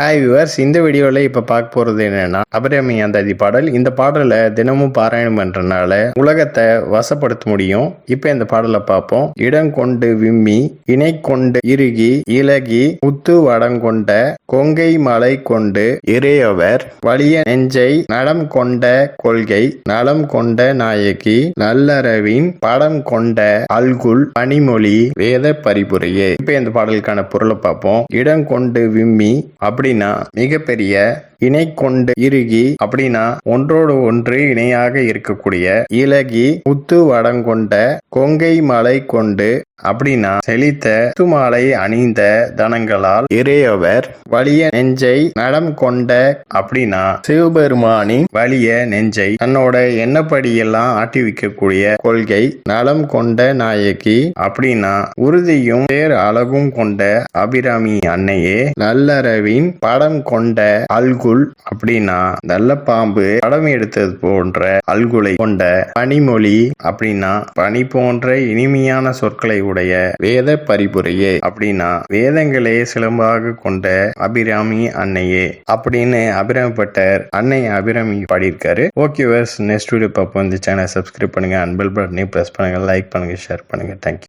Hi viewers, இந்த வீடியோவில் இப்போ பார்க்க போகிறது என்னன்னா அபிராமி அந்தாதி பாடல். இந்த பாடலை தினமும் பாராயணம் பண்ணுறதுனால உலகத்தை வசப்படுத்த முடியும். இப்போ இந்த பாடலை பார்ப்போம். இடம் கொண்டு விம்மி இணை கொண்டு இறுகி இலகி முத்து வடங்கொண்ட கொங்கை மலை கொண்டு இறையவர் வலிய நெஞ்சை நலம் கொண்ட கொள்கை நலம் கொண்ட நாயகி நல்லறவின் படம் கொண்ட அல்குல் பனிமொழி வேத பரிபுரையே. இப்போ இந்த பாடலுக்கான பொருளை பார்ப்போம். இடம் கொண்டு விம்மி அப்படின்னா மிகப்பெரிய, இணை கொண்டு இறுகி அப்படின்னா ஒன்றோடு ஒன்று இணையாக இருக்கக்கூடிய, இலகி முத்து வடங்கொண்ட கொங்கை மலை கொண்டு அப்படின்னா செழித்த முத்துமாலை அணிந்த தனங்களால் இறையவர் வலிய நெஞ்சை நலம் கொண்ட அப்படின்னா சிவபெருமானின் வலிய நெஞ்சை தன்னோட எண்ணப்படியெல்லாம் ஆட்டி வைக்கக்கூடிய கொள்கை நலம் கொண்ட நாயகி அப்படின்னா உறுதியும் பேர் அழகும் கொண்ட அபிராமி அன்னையே நல்லறவின் படம் கொண்ட அல்குல் அப்படின்னா நல்ல பாம்பு படம் எடுத்தது போன்ற அல்குலை கொண்ட பனிமொழி அப்படின்னா பனி போன்ற இனிமையான சொற்களை உடைய வேத பரிபுரையே அப்படின்னா வேதங்களே சிலம்பாக கொண்ட அபிராமி அன்னையே அப்படின்னு அபிராமிப்பட்டர் அன்னை அபிராமி பாடியிருக்காரு. ஓகே நெக்ஸ்ட் வீடியோ பார்ப்போம். இந்த சேனல் சப்ஸ்கிரைப் பண்ணுங்க, அன்பல் பட்டனை பிரஸ் பண்ணுங்க, லைக் பண்ணுங்க, ஷேர் பண்ணுங்க. தேங்க்யூ.